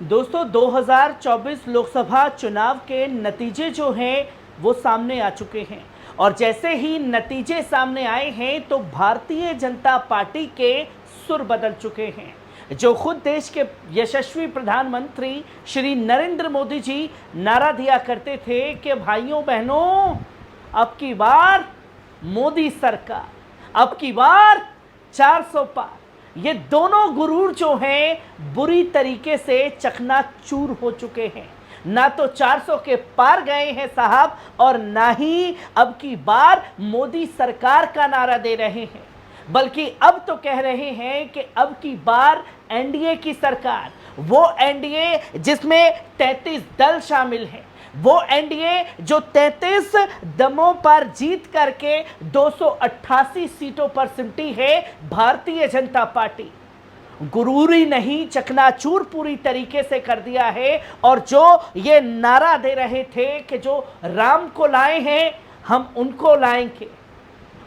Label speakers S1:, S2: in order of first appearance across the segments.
S1: दोस्तों 2024 लोकसभा चुनाव के नतीजे जो हैं वो सामने आ चुके हैं और जैसे ही नतीजे सामने आए हैं तो भारतीय जनता पार्टी के सुर बदल चुके हैं। जो खुद देश के यशस्वी प्रधानमंत्री श्री नरेंद्र मोदी जी नारा दिया करते थे कि भाइयों बहनों, अब की बार मोदी सरकार, अब की बार 400 पार, ये दोनों गुरूर जो हैं बुरी तरीके से चकनाचूर हो चुके हैं। ना तो 400 के पार गए हैं साहब और ना ही अब की बार मोदी सरकार का नारा दे रहे हैं, बल्कि अब तो कह रहे हैं कि अब की बार एनडीए की सरकार, वो एनडीए जिसमें 33 दल शामिल हैं, वो एनडीए जो 33 दमों पर जीत करके 288 सीटों पर सिमटी है भारतीय जनता पार्टी, गुरूरी नहीं चकनाचूर पूरी तरीके से कर दिया है। और जो ये नारा दे रहे थे कि जो राम को लाए हैं हम उनको लाएंगे,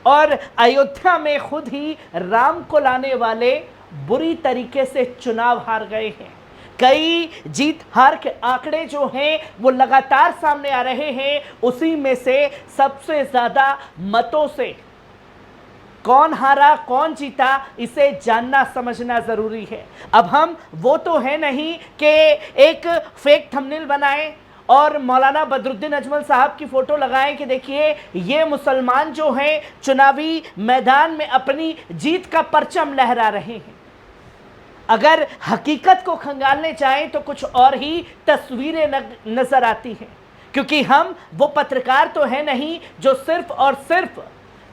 S1: और अयोध्या में खुद ही राम को लाने वाले बुरी तरीके से चुनाव हार गए हैं। कई जीत हार के आंकड़े जो हैं वो लगातार सामने आ रहे हैं। उसी में से सबसे ज्यादा मतों से कौन हारा कौन जीता इसे जानना समझना जरूरी है। अब हम वो तो है नहीं कि एक फेक थंबनेल बनाएं और मौलाना बदरुद्दीन अजमल साहब की फोटो लगाएं कि देखिए ये मुसलमान जो हैं चुनावी मैदान में अपनी जीत का परचम लहरा रहे हैं। अगर हकीकत को खंगालने चाहें तो कुछ और ही तस्वीरें नजर आती हैं, क्योंकि हम वो पत्रकार तो है नहीं जो सिर्फ और सिर्फ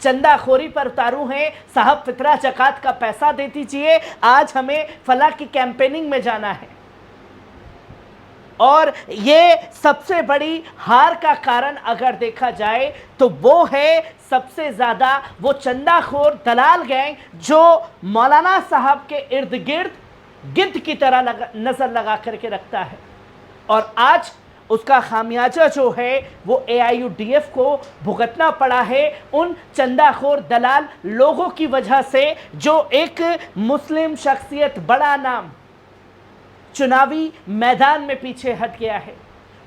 S1: चंदाखोरी पर उतारू हैं। साहब फितरा ज़कात का पैसा दे दीजिए, आज हमें फला की कैंपेनिंग में जाना है। और ये सबसे बड़ी हार का कारण अगर देखा जाए तो वो है सबसे ज़्यादा वो चंदाखोर दलाल गैंग जो मौलाना साहब के इर्द गिर्द गिद्ध की तरह नज़र लगा करके रखता है। और आज उसका खामियाजा जो है वो एआईयूडीएफ को भुगतना पड़ा है उन चंदाखोर दलाल लोगों की वजह से, जो एक मुस्लिम शख्सियत बड़ा नाम चुनावी मैदान में पीछे हट गया है।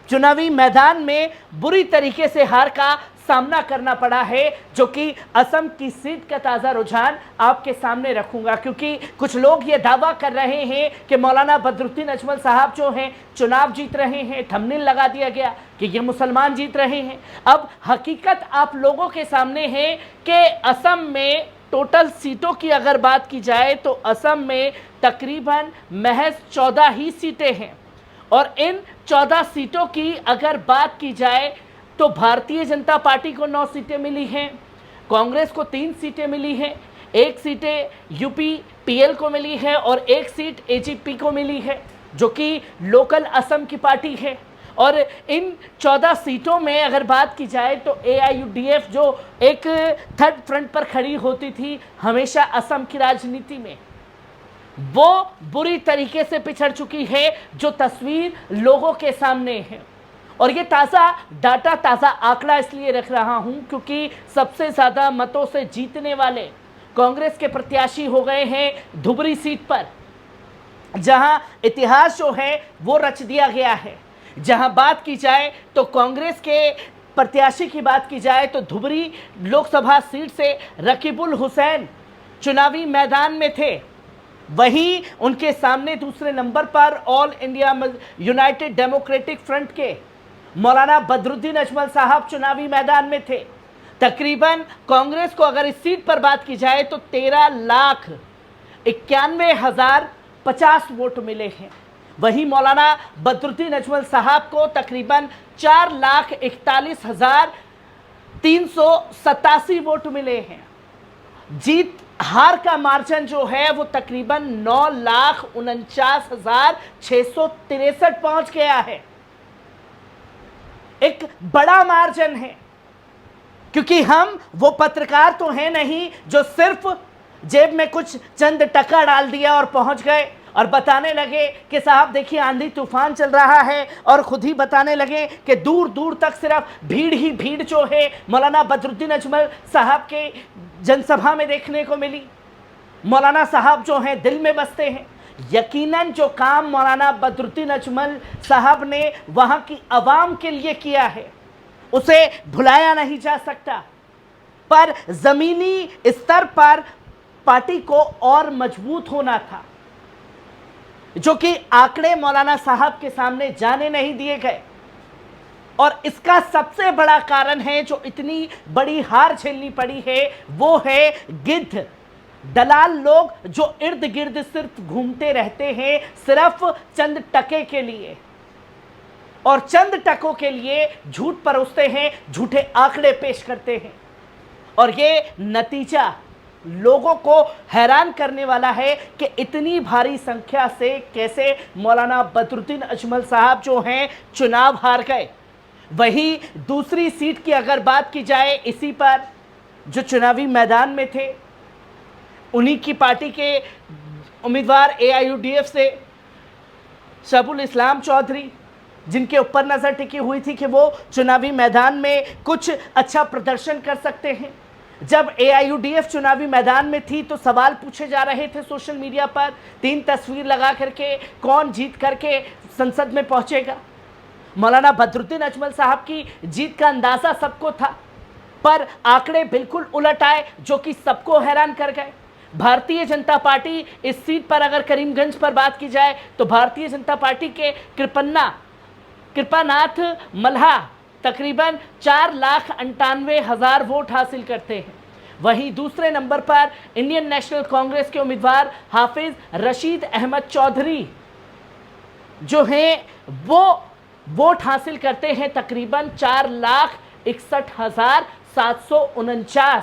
S1: चुनावी मैदान में बुरी तरीके से हार का सामना करना पड़ा है, जो कि असम की सीट का ताज़ा रुझान आपके सामने रखूंगा। क्योंकि कुछ लोग ये दावा कर रहे हैं कि मौलाना बदरुद्दीन अजमल साहब जो हैं चुनाव जीत रहे हैं, थंबनेल लगा दिया गया कि ये मुसलमान जीत रहे हैं। अब हकीकत आप लोगों के सामने है कि असम में टोटल सीटों की अगर बात की जाए तो असम में तकरीबन महज 14 ही सीटें हैं, और इन 14 सीटों की अगर बात की जाए तो भारतीय जनता पार्टी को 9 सीटें मिली हैं, कांग्रेस को 3 सीटें मिली हैं, 1 सीटें यूपी पीएल को मिली है और 1 सीट एजीपी को मिली है जो कि लोकल असम की पार्टी है। और इन 14 सीटों में अगर बात की जाए तो एआईयूडीएफ जो एक थर्ड फ्रंट पर खड़ी होती थी हमेशा असम की राजनीति में, वो बुरी तरीके से पिछड़ चुकी है, जो तस्वीर लोगों के सामने है। और ये ताज़ा डाटा, ताज़ा आंकड़ा इसलिए रख रहा हूँ क्योंकि सबसे ज़्यादा मतों से जीतने वाले कांग्रेस के प्रत्याशी हो गए हैं धुबरी सीट पर, जहां इतिहास जो है वो रच दिया गया है। जहां बात की जाए तो कांग्रेस के प्रत्याशी की बात की जाए तो धुबरी लोकसभा सीट से रकीबुल हुसैन चुनावी मैदान में थे, वहीं उनके सामने दूसरे नंबर पर all India United democratic front के मौलाना बदरुद्दीन अजमल साहब चुनावी मैदान में थे। तकरीबन कांग्रेस को अगर इस सीट पर बात की जाए तो 13,91,050 वोट मिले हैं, वहीं मौलाना बदरुद्दीन अजमल साहब को तकरीबन 4,41,387 वोट मिले हैं। जीत हार का मार्जिन जो है वो तकरीबन 9,49,663 पहुंच गया है। एक बड़ा मार्जिन है, क्योंकि हम वो पत्रकार तो हैं नहीं जो सिर्फ जेब में कुछ चंद टका डाल दिया और पहुंच गए और बताने लगे कि साहब देखिए आंधी तूफान चल रहा है, और खुद ही बताने लगे कि दूर दूर तक सिर्फ भीड़ ही भीड़ जो है मौलाना बदरुद्दीन अजमल साहब के जनसभा में देखने को मिली। मौलाना साहब जो हैं दिल में बसते हैं, यकीनन जो काम मौलाना बदरुद्दीन अजमल साहब ने वहां की आवाम के लिए किया है उसे भुलाया नहीं जा सकता। पर जमीनी स्तर पर पार्टी को और मजबूत होना था, जो कि आंकड़े मौलाना साहब के सामने जाने नहीं दिए गए। और इसका सबसे बड़ा कारण है जो इतनी बड़ी हार झेलनी पड़ी है वो है गिद्ध दलाल लोग जो इर्द गिर्द सिर्फ घूमते रहते हैं सिर्फ चंद टके के लिए, और चंद टकों के लिए झूठ परोसते हैं, झूठे आंकड़े पेश करते हैं। और ये नतीजा लोगों को हैरान करने वाला है कि इतनी भारी संख्या से कैसे मौलाना बदरुद्दीन अजमल साहब जो हैं चुनाव हार गए। वही दूसरी सीट की अगर बात की जाए, इसी पर जो चुनावी मैदान में थे उन्हीं की पार्टी के उम्मीदवार AIUDF से शबुल इस्लाम चौधरी, जिनके ऊपर नज़र टिकी हुई थी कि वो चुनावी मैदान में कुछ अच्छा प्रदर्शन कर सकते हैं। जब AIUDF चुनावी मैदान में थी तो सवाल पूछे जा रहे थे सोशल मीडिया पर, 3 तस्वीर लगा करके कौन जीत करके संसद में पहुंचेगा। मौलाना बदरुद्दीन अजमल साहब की जीत का अंदाज़ा सबको था, पर आंकड़े बिल्कुल उलट आए जो कि सबको हैरान कर गए। भारतीय जनता पार्टी इस सीट पर अगर करीमगंज पर बात की जाए तो भारतीय जनता पार्टी के कृपानाथ मल्हा तकरीबन 4,98,000 वोट हासिल करते हैं। वहीं दूसरे नंबर पर इंडियन नेशनल कांग्रेस के उम्मीदवार हाफिज रशीद अहमद चौधरी जो हैं वो वोट हासिल करते हैं तकरीबन 4,61,749।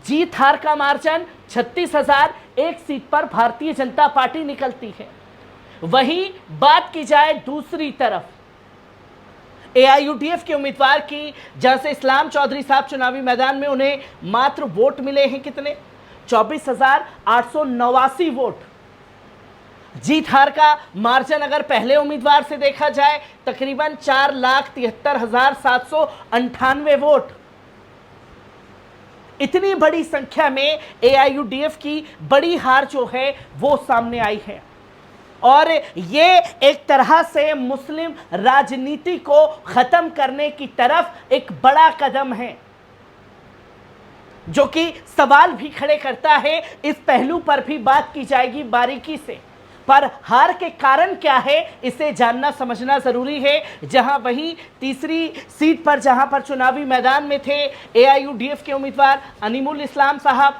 S1: जीत हार का मार्जिन 36,000, एक सीट पर भारतीय जनता पार्टी निकलती है। वहीं बात की जाए दूसरी तरफ AIUDF के उम्मीदवार की, जहां से इस्लाम चौधरी साहब चुनावी मैदान में उन्हें मात्र वोट मिले हैं कितने, 24,889 वोट। जीत हार का मार्जिन अगर पहले उम्मीदवार से देखा जाए तकरीबन 4,73,798 वोट। इतनी बड़ी संख्या में AIUDF की बड़ी हार जो है वो सामने आई है, और ये एक तरह से मुस्लिम राजनीति को खत्म करने की तरफ एक बड़ा कदम है, जो कि सवाल भी खड़े करता है। इस पहलू पर भी बात की जाएगी बारीकी से, पर हार के कारण क्या है इसे जानना समझना जरूरी है। जहां वहीं तीसरी सीट पर जहां पर चुनावी मैदान में थे AIUDF के उम्मीदवार अनीमुल इस्लाम साहब,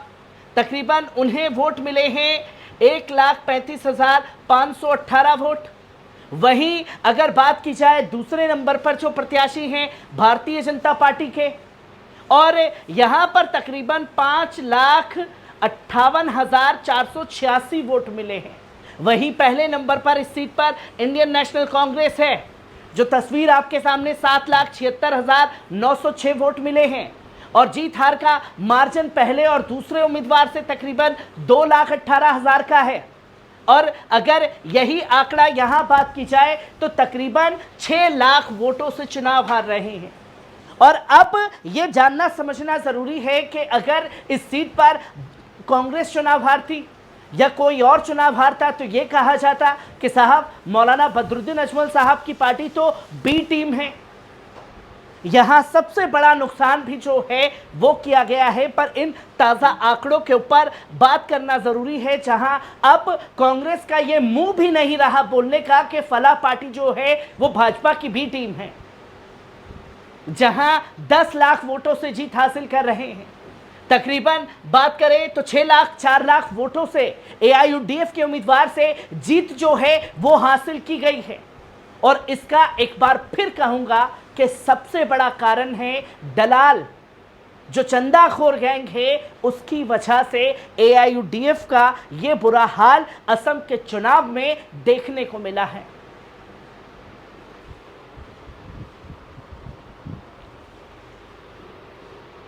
S1: तकरीबन उन्हें वोट मिले हैं 1,35,518 वोट। वहीं अगर बात की जाए दूसरे नंबर पर जो प्रत्याशी हैं भारतीय जनता पार्टी के, और यहां पर तकरीबन 5,58,486 वोट मिले हैं। वहीं पहले नंबर पर इस सीट पर इंडियन नेशनल कांग्रेस है, जो तस्वीर आपके सामने 7,76,906 वोट मिले हैं, और जीत हार का मार्जिन पहले और दूसरे उम्मीदवार से तकरीबन 2,18,000 का है। और अगर यही आंकड़ा यहाँ बात की जाए तो तकरीबन 6 लाख वोटों से चुनाव हार रहे हैं। और अब ये जानना समझना ज़रूरी है कि अगर इस सीट पर कांग्रेस चुनाव हारती या कोई और चुनाव हारता तो ये कहा जाता कि साहब मौलाना बदरुद्दीन अजमल साहब की पार्टी तो बी टीम है। यहाँ सबसे बड़ा नुकसान भी जो है वो किया गया है, पर इन ताज़ा आंकड़ों के ऊपर बात करना ज़रूरी है, जहाँ अब कांग्रेस का ये मुंह भी नहीं रहा बोलने का कि फला पार्टी जो है वो भाजपा की भी टीम है, जहाँ 10 लाख वोटों से जीत हासिल कर रहे हैं। तकरीबन बात करें तो 6 लाख 4 लाख वोटों से AIUDF के उम्मीदवार से जीत जो है वो हासिल की गई है। और इसका एक बार फिर कहूँगा कि सबसे बड़ा कारण है दलाल, जो चंदाखोर गैंग है उसकी वजह से AIUDF का ये बुरा हाल असम के चुनाव में देखने को मिला है।